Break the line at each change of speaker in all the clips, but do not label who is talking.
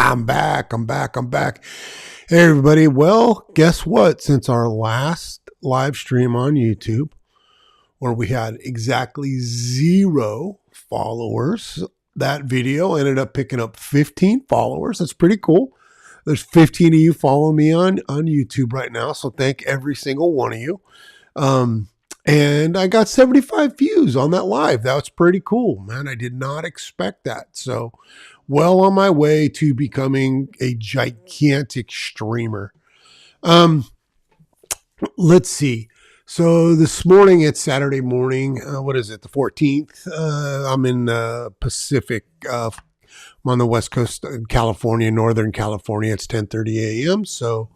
I'm back. Hey, everybody. Well, guess what? Since our last live stream on YouTube, where we had exactly 0 followers, that video ended up picking up 15 followers. That's pretty cool. There's 15 of you following me on YouTube right now. So thank every single one of you. And I got 75 views on that live. That was pretty cool, man. I did not expect that. So well on my way to becoming a gigantic streamer. Let's see. So this morning, it's Saturday morning. What is it? The 14th. I'm in Pacific. I'm on the West Coast of California, Northern California. It's 10:30 a.m. So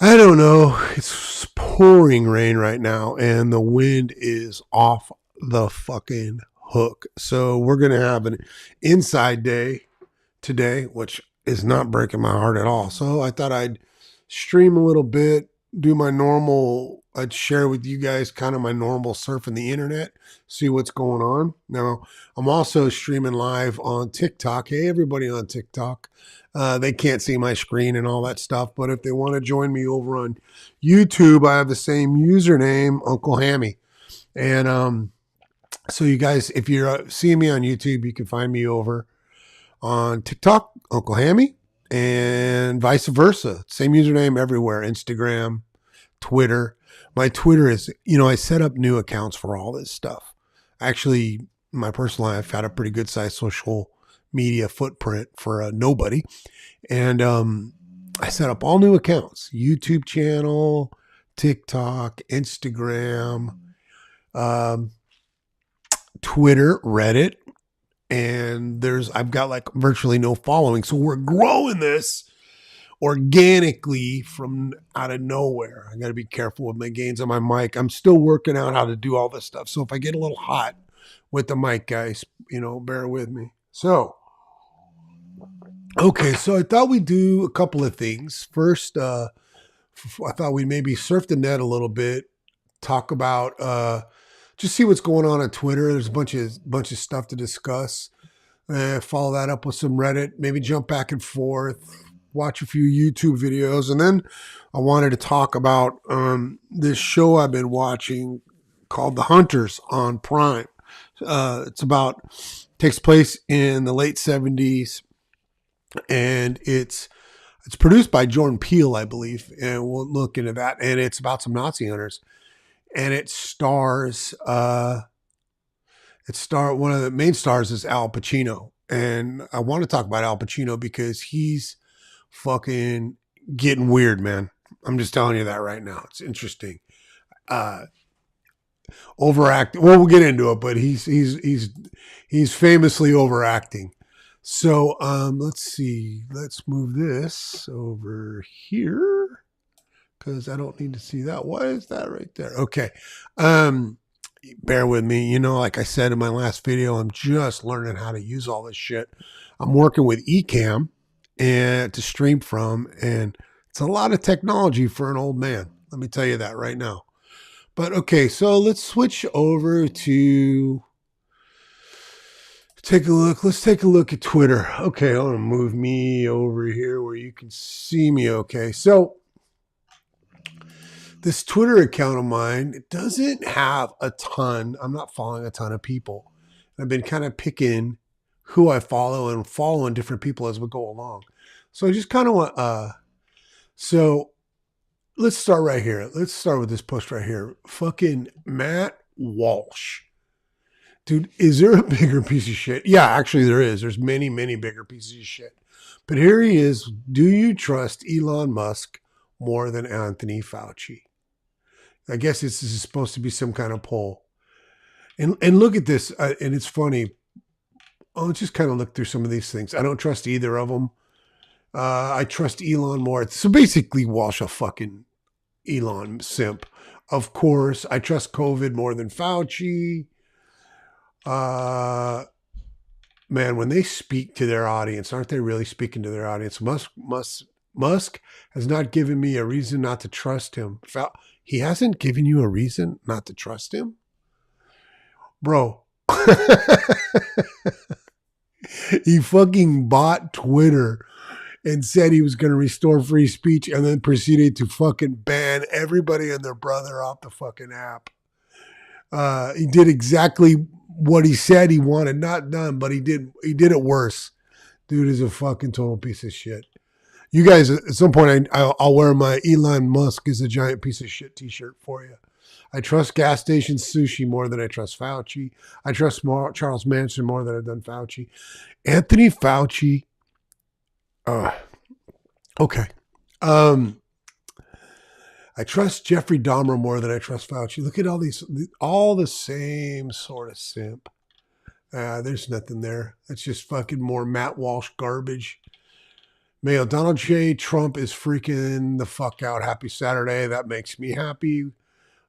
I don't know. It's pouring rain right now, and the wind is off the fucking hook. So we're going to have an inside day today, which is not breaking my heart at all. So I thought I'd stream a little bit, do my normal, I'd share with you guys kind of my normal surfing the internet, see what's going on. Now, I'm also streaming live on TikTok. Hey, everybody on TikTok. They can't see my screen and all that stuff, but if they want to join me over on YouTube, I have the same username, Uncle Hammy. And so you guys, if you're seeing me on YouTube, you can find me over on TikTok, Uncle Hammy, and vice versa. Same username everywhere, Instagram, Twitter. My Twitter is, I set up new accounts for all this stuff. Actually, in my personal life, I've had a pretty good sized social media footprint for nobody. And I set up all new accounts, YouTube channel, TikTok, Instagram, Twitter, Reddit, and I've got like virtually no following. So we're growing this organically from out of nowhere. I got to be careful with my gains on my mic. I'm still working out how to do all this stuff. So if I get a little hot with the mic, guys, bear with me. So, okay. So I thought we'd do a couple of things. First, I thought we'd maybe surf the net a little bit, talk about, just see what's going on Twitter. There's a bunch of stuff to discuss. Follow that up with some Reddit, maybe jump back and forth, watch a few YouTube videos. And then I wanted to talk about this show I've been watching called The Hunters on Prime. Takes place in the late 70s, and it's produced by Jordan Peele, I believe, and we'll look into that. And it's about some Nazi hunters. And it stars, one of the main stars is Al Pacino. And I want to talk about Al Pacino because he's fucking getting weird, man. I'm just telling you that right now. It's interesting. Overacting. Well, we'll get into it, but he's famously overacting. So, let's see. Let's move this over here, because I don't need to see that. Why is that right there? Okay. Bear with me. Like I said in my last video, I'm just learning how to use all this shit. I'm working with Ecamm and to stream from, and it's a lot of technology for an old man. Let me tell you that right now. But okay, so let's switch over to take a look. Let's take a look at Twitter. Okay, I want to move me over here where you can see me. Okay, so this Twitter account of mine, it doesn't have a ton. I'm not following a ton of people. I've been kind of picking who I follow and following different people as we go along. So I just kind of want, so let's start right here. Let's start with this post right here. Fucking Matt Walsh. Dude, is there a bigger piece of shit? Yeah, actually there is. There's many, many bigger pieces of shit. But here he is. Do you trust Elon Musk more than Anthony Fauci? I guess this is supposed to be some kind of poll. And look at this. And it's funny. I'll just kind of look through some of these things. I don't trust either of them. I trust Elon more. So basically, Walsh a fucking Elon simp. Of course, I trust COVID more than Fauci. Man, when they speak to their audience, aren't they really speaking to their audience? Musk has not given me a reason not to trust him. He hasn't given you a reason not to trust him? Bro. He fucking bought Twitter and said he was going to restore free speech and then proceeded to fucking ban everybody and their brother off the fucking app. He did exactly what he said he wanted not done, but he did it worse. Dude is a fucking total piece of shit. You guys, at some point, I'll wear my Elon Musk is a giant piece of shit t-shirt for you. I trust gas station sushi more than I trust Fauci. I trust Charles Manson more than I've done Fauci. Anthony Fauci. Okay. I trust Jeffrey Dahmer more than I trust Fauci. Look at all the same sort of simp. There's nothing there. That's just fucking more Matt Walsh garbage. Mayo, Donald J. Trump is freaking the fuck out. Happy Saturday. That makes me happy.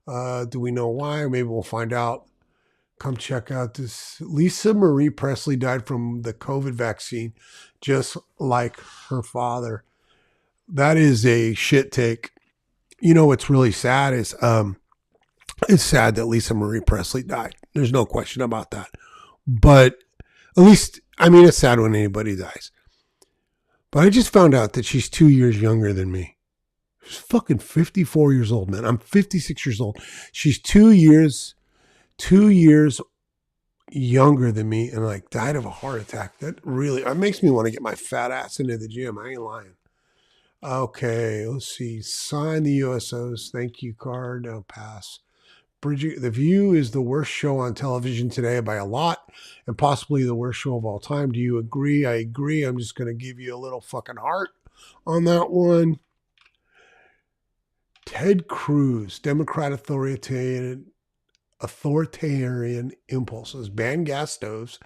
Do we know why? Maybe we'll find out. Come check out this. Lisa Marie Presley died from the COVID vaccine, just like her father. That is a shit take. You know what's really sad is it's sad that Lisa Marie Presley died. There's no question about that. But at least, I mean, it's sad when anybody dies. But I just found out that she's 2 years younger than me. She's fucking 54 years old, man. I'm 56 years old. She's 2 years younger than me and like died of a heart attack. That makes me want to get my fat ass into the gym. I ain't lying. Okay, let's see. Sign the USOs. Thank you card. I'll pass. Bridget, The View is the worst show on television today by a lot and possibly the worst show of all time. Do you agree? I agree. I'm just going to give you a little fucking heart on that one. Ted Cruz, Democrat authoritarian impulses. Ban gas stoves,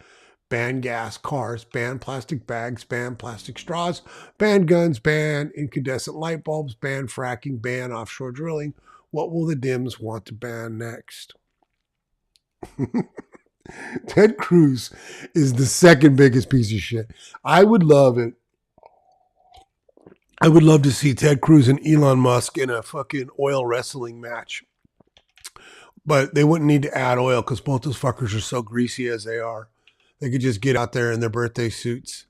ban gas cars, ban plastic bags, ban plastic straws, ban guns, ban incandescent light bulbs, ban fracking, ban offshore drilling. What will the Dems want to ban next? Ted Cruz is the second biggest piece of shit. I would love it. I would love to see Ted Cruz and Elon Musk in a fucking oil wrestling match. But they wouldn't need to add oil because both those fuckers are so greasy as they are. They could just get out there in their birthday suits.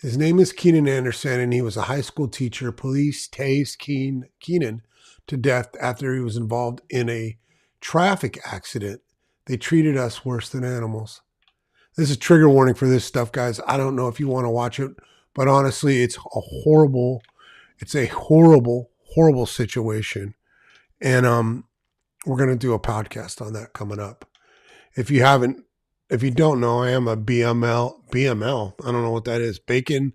His name is Keenan Anderson, and he was a high school teacher. Police tased Keenan to death after he was involved in a traffic accident. They treated us worse than animals. This is a trigger warning for this stuff, guys. I don't know if you want to watch it, but honestly, it's a horrible situation. And we're going to do a podcast on that coming up. If you don't know, I am a BML. I don't know what that is. Bacon,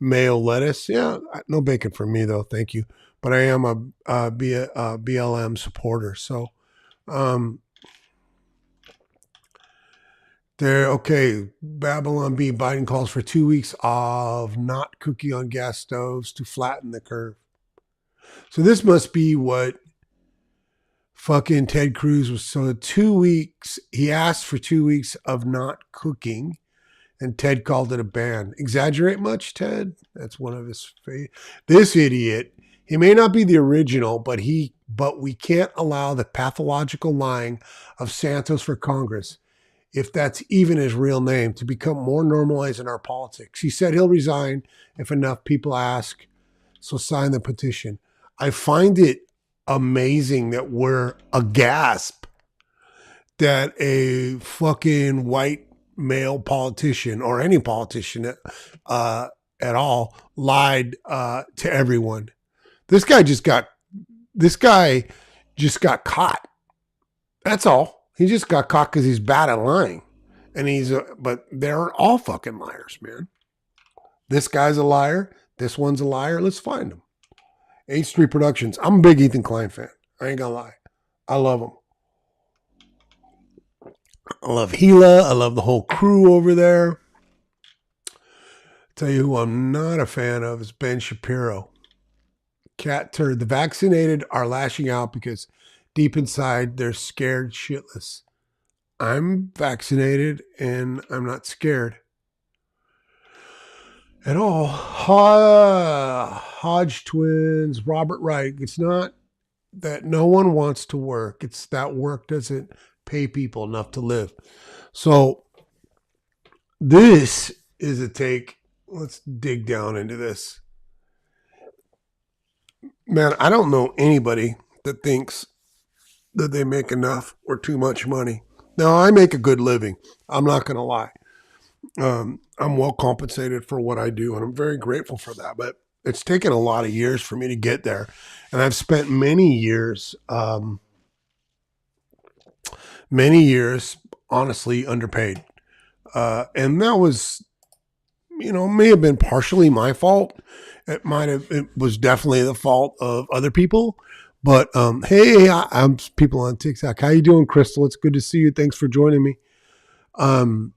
mayo, lettuce. Yeah, no bacon for me though. Thank you. But I am a BLM supporter. So, okay. Babylon B. Biden calls for 2 weeks of not cooking on gas stoves to flatten the curve. So this must be what fucking Ted Cruz was. So 2 weeks, he asked for 2 weeks of not cooking, and Ted called it a ban. Exaggerate much, Ted? That's one of his this idiot. He may not be the original, but we can't allow the pathological lying of Santos for Congress, if that's even his real name, to become more normalized in our politics. He said he'll resign if enough people ask, so sign the petition. I find it amazing that we're aghast that a fucking white male politician or any politician at all lied to everyone. This guy just got caught. That's all. He just got caught because he's bad at lying. And but they're all fucking liars, man. This guy's a liar. This one's a liar. Let's find him. 8th Street Productions. I'm a big Ethan Klein fan. I ain't gonna lie. I love him. I love Gila. I love the whole crew over there. Tell you who I'm not a fan of is Ben Shapiro. Cat turd. The vaccinated are lashing out because deep inside they're scared shitless. I'm vaccinated and I'm not scared at all. Hodge twins, Robert Wright. It's not that no one wants to work. It's that work doesn't pay people enough to live. So This is a take. Let's dig down into this. Man, I don't know anybody that thinks that they make enough or too much money. Now, I make a good living. I'm not going to lie. I'm well compensated for what I do, and I'm very grateful for that. But it's taken a lot of years for me to get there, and I've spent many years, honestly, underpaid. And that was, may have been partially my fault. It was definitely the fault of other people. But hey, I'm people on TikTok. How you doing, Crystal? It's good to see you. Thanks for joining me. Um,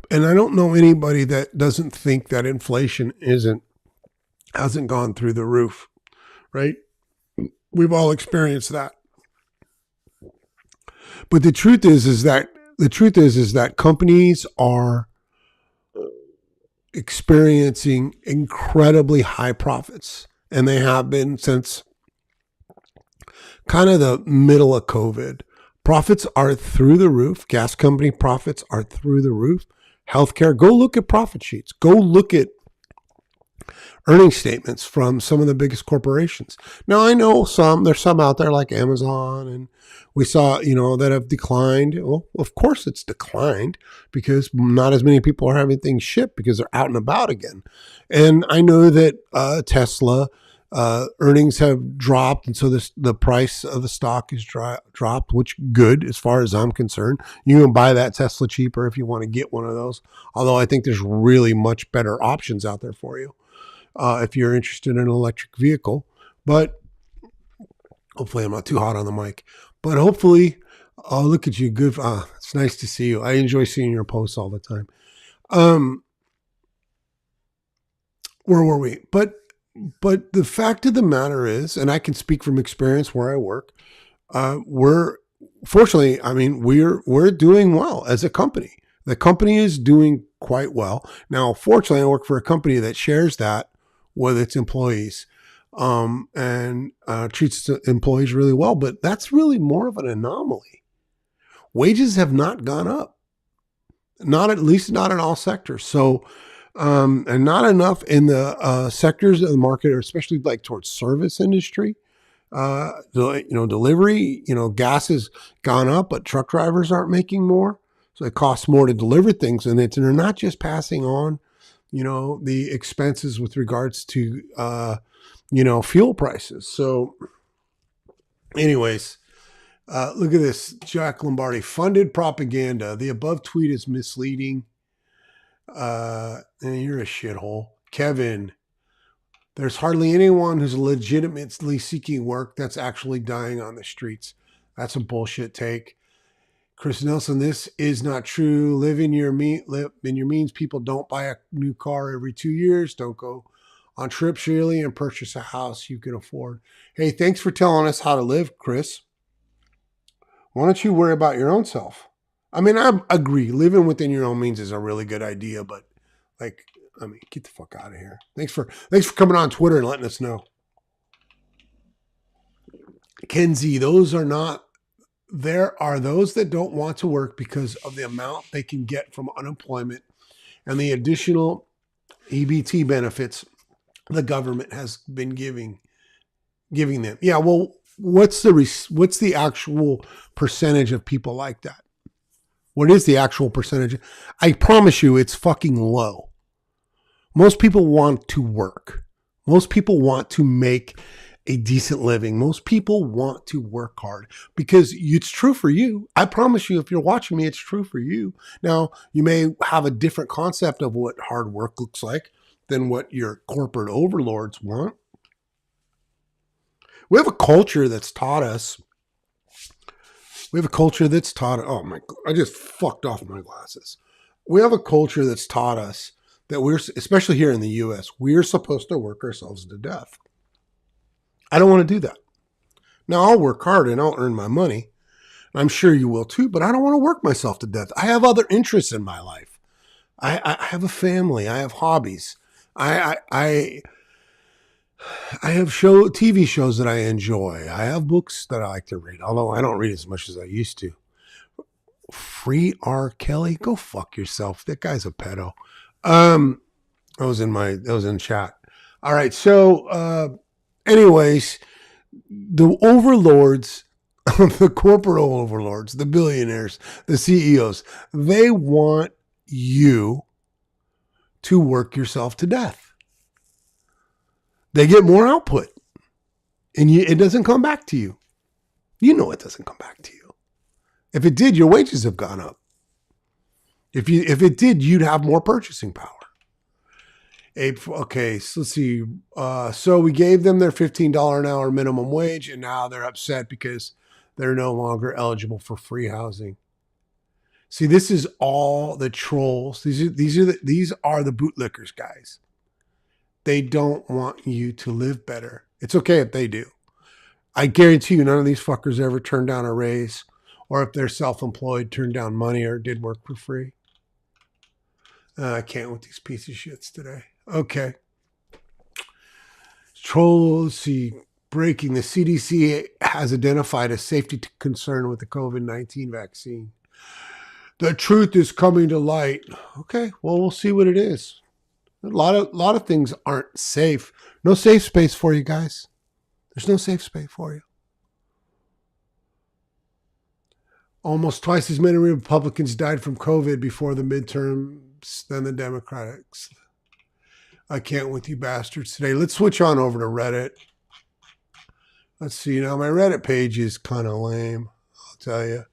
and I don't know anybody that doesn't think that inflation hasn't gone through the roof, right? We've all experienced that. But the truth is that companies are experiencing incredibly high profits, and they have been since kind of the middle of COVID. Profits are through the roof. Gas company profits are through the roof. Healthcare, go look at profit sheets. Go look at earnings statements from some of the biggest corporations. Now, I know there's some out there like Amazon, and we saw, that have declined. Well, of course it's declined because not as many people are having things shipped because they're out and about again. And I know that Tesla earnings have dropped, and so the price of the stock is dropped, which good as far as I'm concerned. You can buy that Tesla cheaper if you want to get one of those. Although I think there's really much better options out there for you if you're interested in an electric vehicle. But hopefully I'm not too hot on the mic. But hopefully, oh, look at you. Good. It's nice to see you. I enjoy seeing your posts all the time. Where were we? But the fact of the matter is, and I can speak from experience where I work, we're fortunately, we're doing well as a company. The company is doing quite well. Now, fortunately, I work for a company that shares that with its employees and treats its employees really well. But that's really more of an anomaly. Wages have not gone up, not at least not in all sectors. So, and not enough in the sectors of the market, or especially like towards service industry. Delivery, gas has gone up, but truck drivers aren't making more. So it costs more to deliver things. And they're not just passing on, the expenses with regards to, fuel prices. So anyways, look at this. Jack Lombardi, funded propaganda. The above tweet is misleading. And you're a shithole. Kevin, there's hardly anyone who's legitimately seeking work that's actually dying on the streets. That's a bullshit take. Chris Nelson, this is not true. Live in your means. People don't buy a new car every 2 years. Don't go on trips yearly and purchase a house you can afford. Hey, thanks for telling us how to live, Chris. Why don't you worry about your own self? I agree. Living within your own means is a really good idea, but get the fuck out of here. Thanks for coming on Twitter and letting us know. Kenzie, there are those that don't want to work because of the amount they can get from unemployment and the additional EBT benefits the government has been giving them. Yeah, well, what's the actual percentage of people like that? What is the actual percentage? I promise you it's fucking low. Most people want to work. Most people want to make a decent living. Most people want to work hard because it's true for you. I promise you, if you're watching me, it's true for you. Now, you may have a different concept of what hard work looks like than what your corporate overlords want. We have a culture that's taught us. Oh my, I just fucked off my glasses. We have a culture that's taught us that especially here in the US, we're supposed to work ourselves to death. I don't want to do that. Now, I'll work hard and I'll earn my money. I'm sure you will too, but I don't want to work myself to death. I have other interests in my life. I have a family. I have hobbies. I have TV shows that I enjoy. I have books that I like to read, although I don't read as much as I used to. Free R. Kelly? Go fuck yourself. That guy's a pedo. That was in chat. All right. So, anyways, the overlords, the corporate overlords, the billionaires, the CEOs, they want you to work yourself to death. They get more output, and it doesn't come back to you. You know it doesn't come back to you. If it did, your wages have gone up. If it did, you'd have more purchasing power. Okay, so let's see. So we gave them their $15 an hour minimum wage, and now they're upset because they're no longer eligible for free housing. See, this is all the trolls. These are the bootlickers, guys. They don't want you to live better. It's okay if they do. I guarantee you, none of these fuckers ever turned down a raise, or if they're self-employed, turned down money or did work for free. I can't with these piece of shits today. Okay. Let's see. Breaking. The CDC has identified a safety concern with the COVID-19 vaccine. The truth is coming to light. Okay, well, we'll see what it is. A lot of things aren't safe. No safe space for you guys. There's no safe space for you. Almost twice as many Republicans died from COVID before the midterms than the Democrats. I can't with you bastards today. Let's switch on over to Reddit. Let's see. Now, my Reddit page is kind of lame, I'll tell you.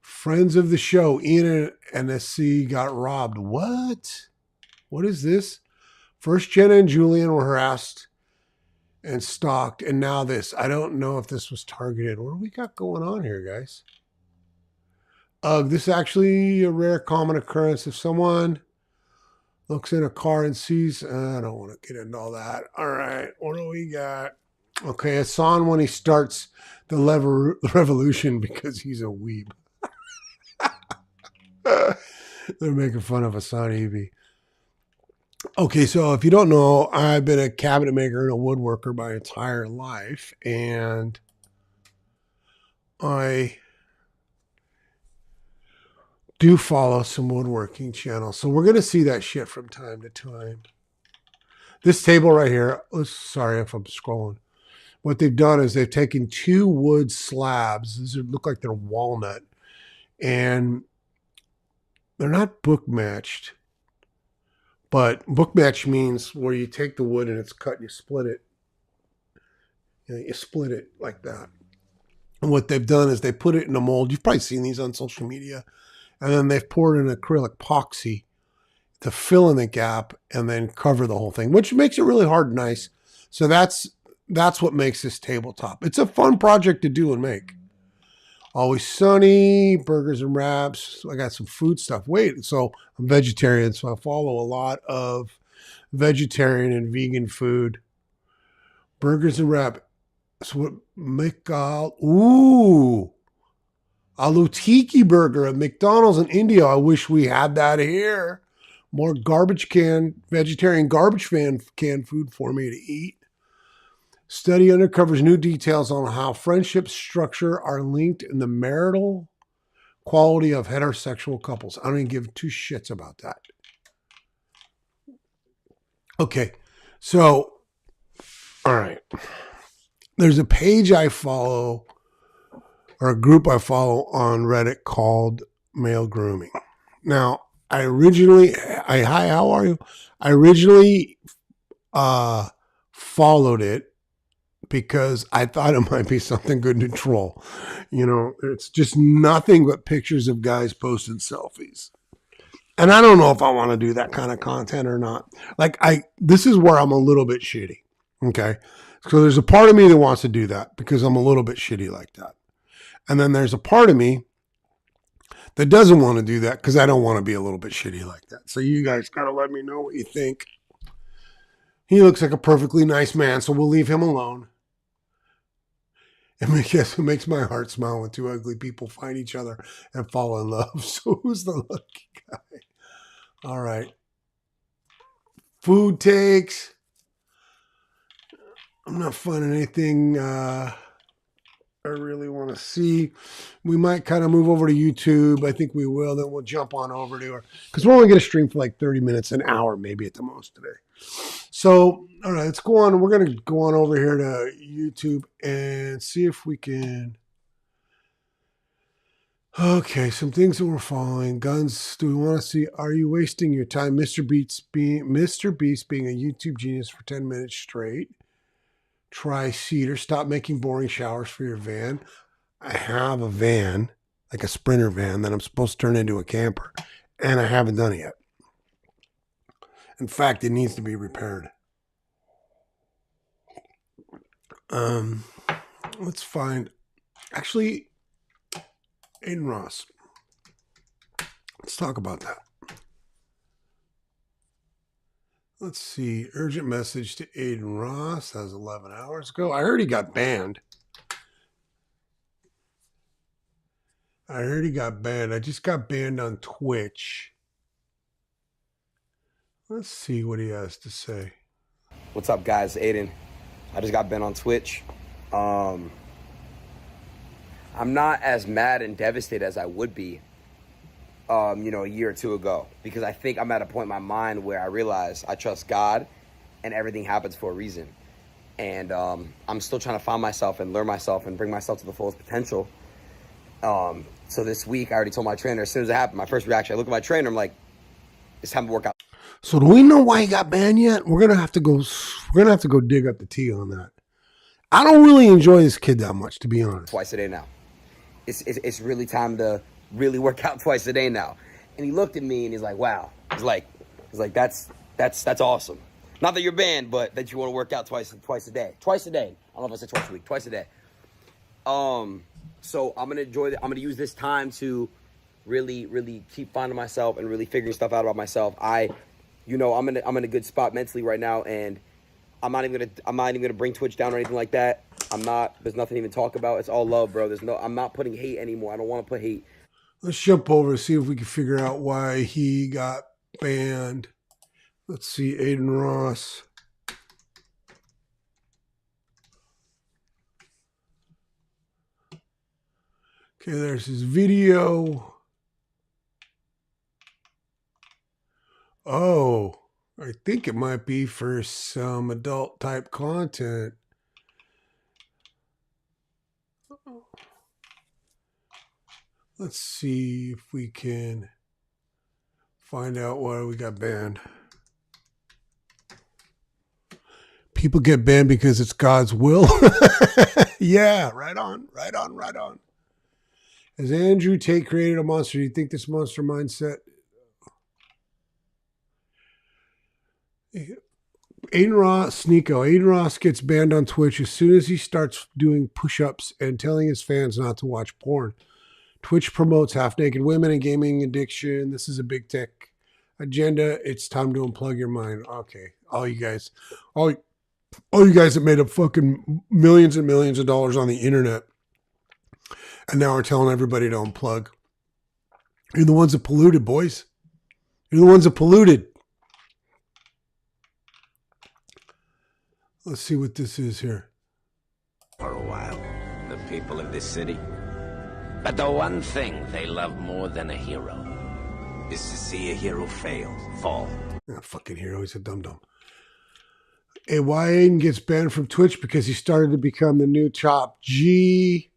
Friends of the show, Ian and NSC got robbed. What? What is this? First, Jenna and Julian were harassed and stalked, and now this. I don't know if this was targeted. What do we got going on here, guys? This is actually a rare common occurrence. If someone looks in a car and sees, I don't want to get into all that. All right, what do we got? Okay, Hassan when he starts the revolution because he's a weeb. They're making fun of Hassan Evie. Okay, so if you don't know, I've been a cabinet maker and a woodworker my entire life, and I do follow some woodworking channels. So we're going to see that shit from time to time. This table right here, sorry if I'm scrolling. What they've done is they've taken two wood slabs. These look like they're walnut, and they're not book matched. But book match means where you take the wood and it's cut and you split it. You split it like that. And what they've done is they put it in a mold. You've probably seen these on social media. And then they've poured in acrylic epoxy to fill in the gap and then cover the whole thing, which makes it really hard and nice. So that's what makes this tabletop. It's a fun project to do and make. Always Sunny, burgers and wraps. I got some food stuff. Wait, so I'm vegetarian, so I follow a lot of vegetarian and vegan food. Burgers and wrap. So what Aloo Tiki burger at McDonald's in India. I wish we had that here. More vegetarian garbage can food for me to eat. Study uncovers new details on how friendships structure are linked in the marital quality of heterosexual couples. I don't even give two shits about that. Okay, so, all right. There's a page I follow, or a group I follow on Reddit called Male Grooming. Now, hi, how are you? I originally followed it because I thought it might be something good to troll. You know, it's just nothing but pictures of guys posting selfies. And I don't know if I want to do that kind of content or not. This is where I'm a little bit shitty. Okay. So there's a part of me that wants to do that because I'm a little bit shitty like that. And then there's a part of me that doesn't want to do that because I don't want to be a little bit shitty like that. So you guys got to let me know what you think. He looks like a perfectly nice man, so we'll leave him alone. And guess what makes my heart smile when two ugly people find each other and fall in love? So who's the lucky guy? All right. Food takes. I'm not finding anything I really want to see. We might kind of move over to YouTube. I think we will. Then we'll jump on over to her because we're only going to stream for like 30 minutes, an hour maybe at the most today. So, all right, let's go on. We're going to go on over here to YouTube and see if we can. Okay, some things that we're following. Guns. Do we want to see? Are you wasting your time, Mr. Beast being a YouTube genius for 10 minutes straight? Try cedar. Stop making boring showers for your van. I have a van, like a Sprinter van, that I'm supposed to turn into a camper, and I haven't done it yet. In fact, it needs to be repaired. Let's find. Actually, Adin Ross. Let's talk about that. Let's see. Urgent message to Adin Ross. That was 11 hours ago. I heard he got banned. I just got banned on Twitch. Let's see what he has to say.
What's up, guys? Adin. I just got banned on Twitch. I'm not as mad and devastated as I would be, a year or two ago, because I think I'm at a point in my mind where I realize I trust God and everything happens for a reason. And I'm still trying to find myself and learn myself and bring myself to the fullest potential. So this week, I already told my trainer, as soon as it happened, my first reaction, I look at my trainer, I'm like, it's time to work out.
So do we know why he got banned yet? We're gonna have to go dig up the tea on that. I don't really enjoy this kid that much, to be honest.
Twice a day now. It's really time to really work out twice a day now. And he looked at me and he's like, wow. He's like, that's awesome. Not that you're banned, but that you want to work out twice a day. Twice a day. I don't know if I said twice a week. Twice a day. So I'm gonna I'm gonna use this time to really keep finding myself and really figuring stuff out about myself. I'm in a good spot mentally right now, and I'm not even gonna bring Twitch down or anything like that. There's nothing to even talk about. It's all love, bro. I'm not putting hate anymore. I don't want to put hate.
Let's jump over and see if we can figure out why he got banned. Let's see, Adin Ross. Okay, there's his video. Oh, I think it might be for some adult type content. Let's see if we can find out why we got banned. People get banned because it's God's will. Yeah, right on. Has Andrew Tate created a monster? Do you think this monster mindset? Adin Ross gets banned on Twitch as soon as he starts doing push-ups and telling his fans not to watch porn. Twitch promotes half-naked women and gaming addiction. This is a big tech agenda. It's time to unplug your mind. Okay, all you guys that made up fucking millions and millions of dollars on the internet and now are telling everybody to unplug. You're the ones that polluted, boys. You're the ones that polluted. Let's see what this is here.
For a while, the people of this city. But the one thing they love more than a hero is to see a hero fall.
Fucking hero, he's a dum-dum. Hey, why Adin gets banned from Twitch? Because he started to become the new top G.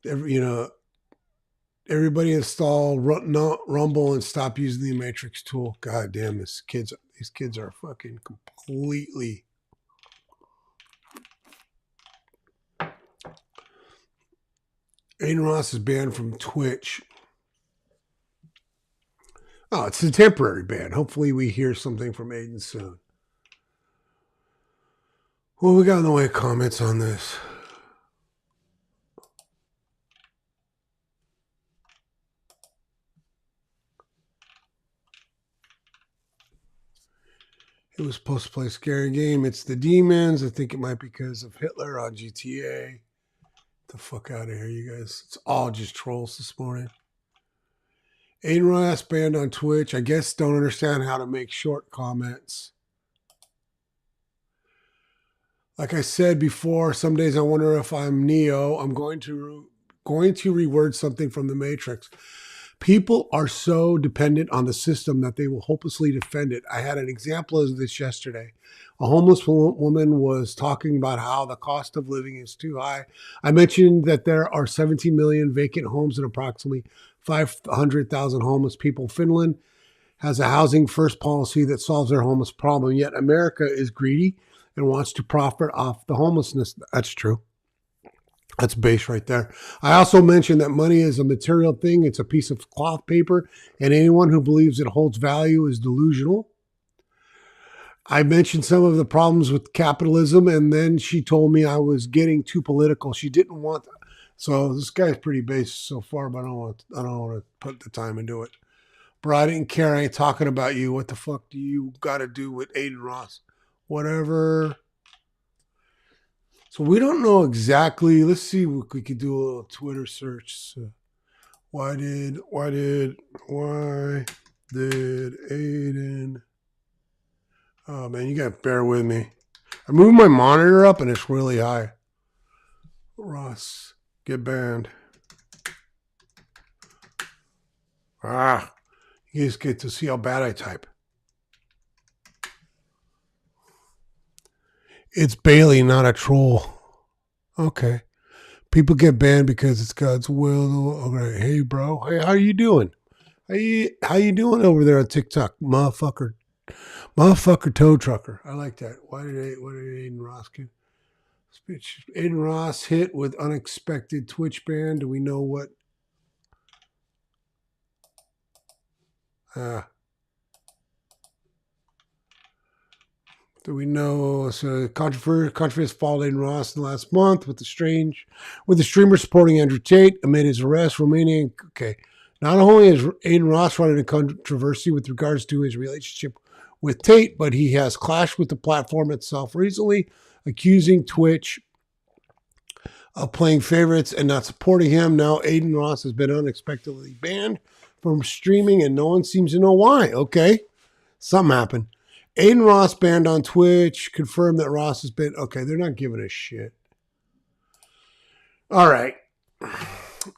Everybody install Rumble and stop using the Matrix tool. God damn, these kids are fucking completely. Adin Ross is banned from Twitch. Oh, it's a temporary ban. Hopefully we hear something from Adin soon. What we got in the way of comments on this? It was supposed to play a scary game. It's the demons. I think it might be because of Hitler on GTA. Get the fuck out of here, you guys. It's all just trolls this morning. Adin Ross banned on Twitch. I guess don't understand how to make short comments. Like I said before, some days I wonder if I'm Neo. I'm going to reword something from the Matrix. People are so dependent on the system that they will hopelessly defend it. I had an example of this yesterday. A homeless woman was talking about how the cost of living is too high. I mentioned that there are 17 million vacant homes and approximately 500,000 homeless people. Finland has a housing first policy that solves their homeless problem, yet America is greedy and wants to profit off the homelessness. That's true. That's base right there. I also mentioned that money is a material thing. It's a piece of cloth paper, and anyone who believes it holds value is delusional. I mentioned some of the problems with capitalism, and then she told me I was getting too political. She didn't want. So this guy's pretty base so far, but I don't want to put the time into it. Bro, I didn't care. I ain't talking about you. What the fuck do you got to do with Adin Ross? Whatever. So we don't know exactly. Let's see if we could do a little Twitter search. So why did Adin? Oh man, you gotta bear with me. I moved my monitor up and it's really high. Ross, get banned. You guys get to see how bad I type. It's Bailey, not a troll. Okay. People get banned because it's God's will. Okay. Hey, bro. Hey, how you doing? How you doing over there on TikTok, motherfucker tow trucker? I like that. What did Adin Ross get? Adin Ross hit with unexpected Twitch ban. Do we know what? Do we know? So controversy has followed Adin Ross in the last month with the streamer supporting Andrew Tate amid his arrest. Romania. Okay. Not only has Adin Ross run into controversy with regards to his relationship with Tate, but he has clashed with the platform itself recently, accusing Twitch of playing favorites and not supporting him. Now Adin Ross has been unexpectedly banned from streaming, and no one seems to know why. Okay. Something happened. Adin Ross banned on Twitch, confirmed that Ross has been... Okay, they're not giving a shit. All right.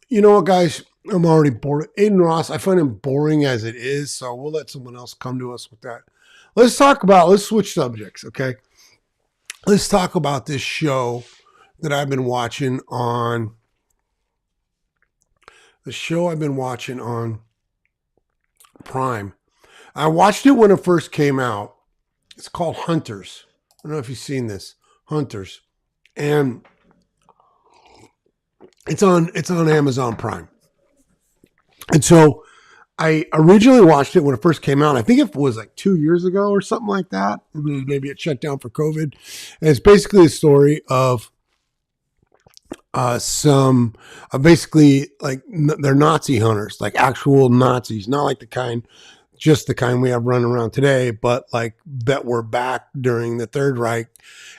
You know what, guys? I'm already bored. Adin Ross, I find him boring as it is, so we'll let someone else come to us with that. Let's switch subjects, okay? Let's talk about this show that I've been watching on... Prime. I watched it when it first came out. It's called Hunters. I don't know if you've seen this. Hunters. And it's on Amazon Prime. And so I originally watched it when it first came out. I think it was like 2 years ago or something like that. Maybe it shut down for COVID. And it's basically a story of basically like they're Nazi hunters, like actual Nazis, not like the kind we have running around today, but like that were back during the Third Reich,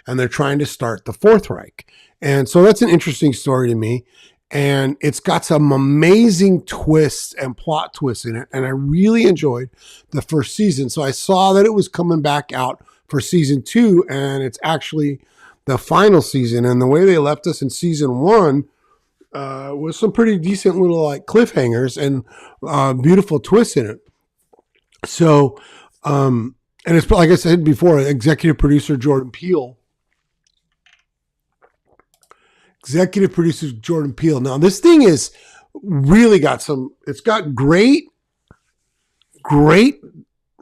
and they're trying to start the Fourth Reich. And so that's an interesting story to me. And it's got some amazing twists and plot twists in it. And I really enjoyed the first season. So I saw that it was coming back out for season 2, and it's actually the final season. And the way they left us in season 1 was some pretty decent little like cliffhangers and beautiful twists in it. So, and it's like I said before, executive producer Jordan Peele. Now, this thing is really it's got great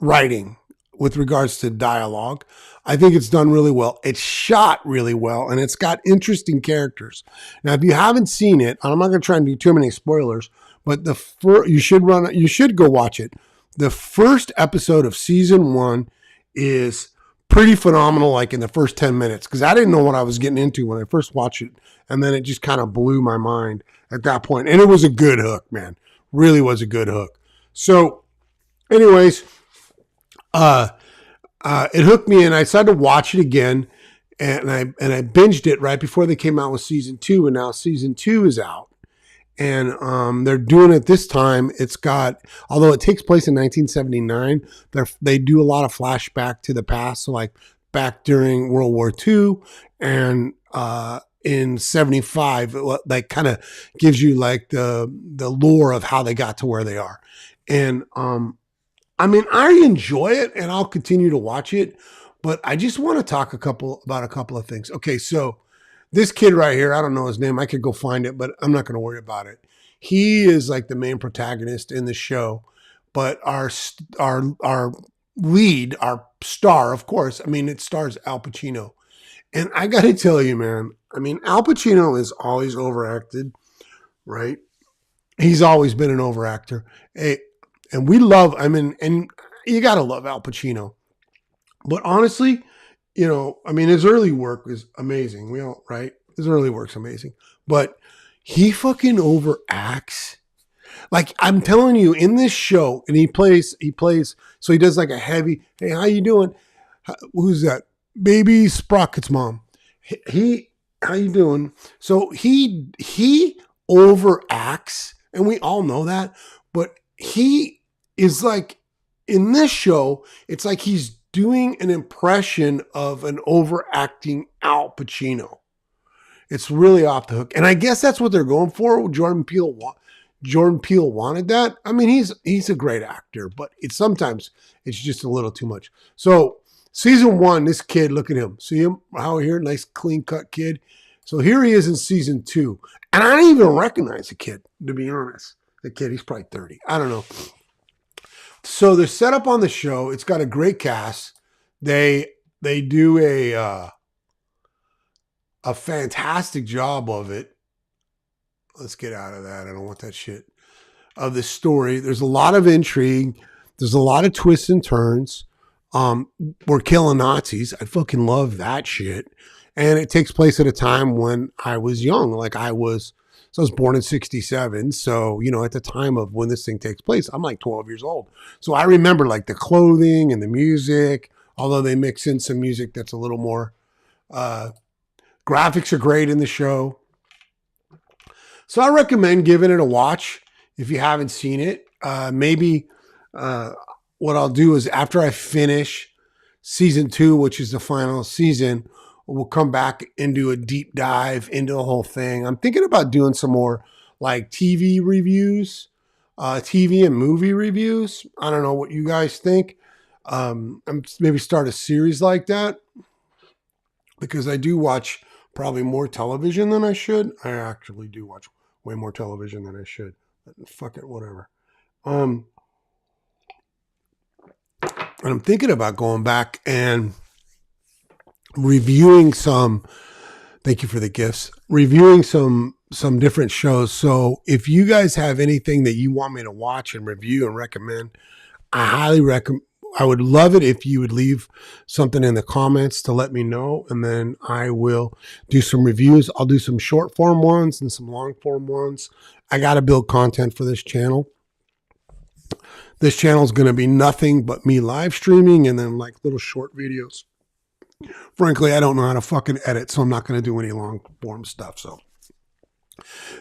writing with regards to dialogue. I think it's done really well. It's shot really well, and it's got interesting characters. Now, if you haven't seen it, I'm not going to try and do too many spoilers, but you should go watch it. The first episode of season 1 is pretty phenomenal, like in the first 10 minutes, because I didn't know what I was getting into when I first watched it. And then it just kind of blew my mind at that point. And it was a good hook, man. Really was a good hook. So anyways, it hooked me, and I decided to watch it again. And I binged it right before they came out with season 2. And now season 2 is out. And they're doing it this time. Although it takes place in 1979, they do a lot of flashback to the past. So like back during World War II, and in '75, like kind of gives you like the lore of how they got to where they are. And I mean, I enjoy it, and I'll continue to watch it. But I just want to talk about a couple of things. Okay, so this kid right here, I don't know his name. I could go find it, but I'm not going to worry about it. He is like the main protagonist in the show, but our lead, our star, of course. I mean, it stars Al Pacino, and I got to tell you, man. I mean, Al Pacino is always overacted, right? He's always been an overactor. Hey, and we love. I mean, and you got to love Al Pacino. But honestly, I mean, his early work is amazing. We all right. His early work's amazing, but he fucking overacts. Like I'm telling you, in this show, and he plays. So he does like a heavy. Hey, how you doing? Who's that? Baby Sprocket's mom. He how you doing? So he overacts, and we all know that. But he is like in this show, it's like he's doing an impression of an overacting Al Pacino. It's really off the hook, and I guess that's what they're going for. Jordan Peele wanted that. I mean, he's a great actor, but it's just a little too much. So season 1, this kid, look at him. See him how here, nice clean cut kid. So here he is in season 2, and I don't even recognize the kid, to be honest. The kid, he's probably 30. I don't know. So they're set up on the show. It's got a great cast. They do a fantastic job of it. Let's get out of that. I don't want that shit. Of the story. There's a lot of intrigue. There's a lot of twists and turns. We're killing Nazis. I fucking love that shit. And it takes place at a time when I was young. I was born in '67. So, at the time of when this thing takes place, I'm like 12 years old. So I remember like the clothing and the music, although they mix in some music that's a little more, graphics are great in the show. So I recommend giving it a watch if you haven't seen it. Maybe what I'll do is after I finish season 2, which is the final season, we'll come back and do a deep dive into the whole thing. I'm thinking about doing some more like TV reviews, TV and movie reviews. I don't know what you guys think. Maybe start a series like that because I do watch probably more television than I should. I actually do watch way more television than I should. But fuck it, whatever. And I'm thinking about going back and reviewing some. Thank you for the gifts. Reviewing some different shows. So if you guys have anything that you want me to watch and review and recommend, I highly recommend. I would love it if you would leave something in the comments to let me know, and then I will do some reviews. I'll do some short form ones and some long form ones. I got to build content for this channel. This channel is going to be nothing but me live streaming and then like little short videos. Frankly, I don't know how to fucking edit, so I'm not going to do any long form stuff. So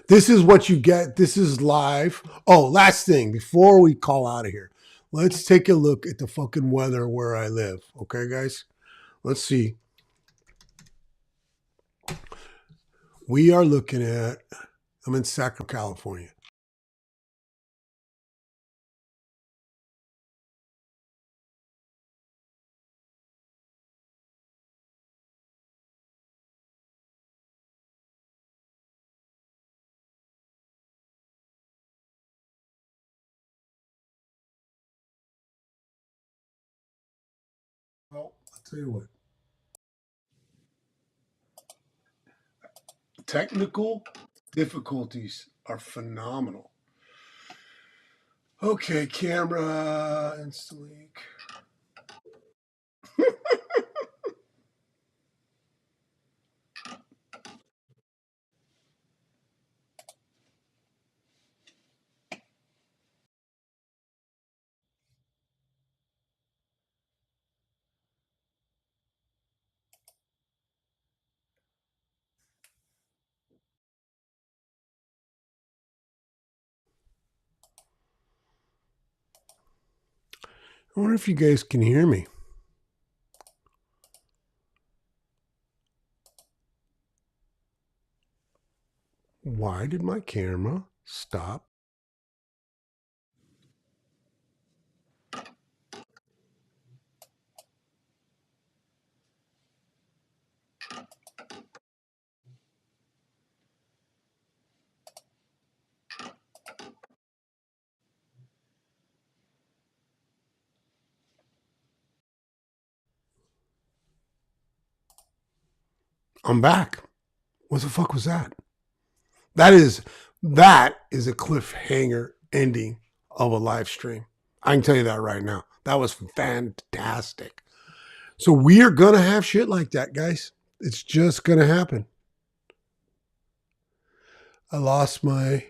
this is what you get. This is live. Oh, last thing before we call out of here. Let's take a look at the fucking weather where I live. Okay, guys? Let's see. We are looking at, I'm in Sacramento, California. Well, I'll tell you what. Technical difficulties are phenomenal. Okay, camera, Instalink. I wonder if you guys can hear me. did my camera stop? I'm back. What the fuck was that? That is a cliffhanger ending of a live stream. I can tell you that right now. That was fantastic. So we are gonna have shit like that, guys. It's just gonna happen. I lost my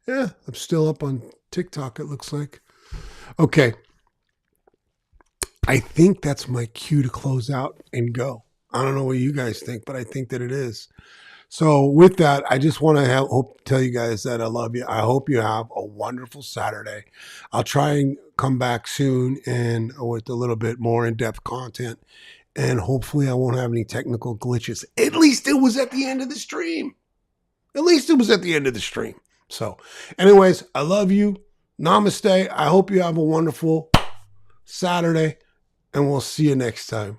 I'm still up on TikTok, it looks like. Okay. I think that's my cue to close out and go. I don't know what you guys think, but I think that it is. So with that, I just want to tell you guys that I love you. I hope you have a wonderful Saturday. I'll try and come back soon and with a little bit more in-depth content. And hopefully I won't have any technical glitches. At least it was at the end of the stream. At least it was at the end of the stream. So anyways, I love you. Namaste. I hope you have a wonderful Saturday. And we'll see you next time.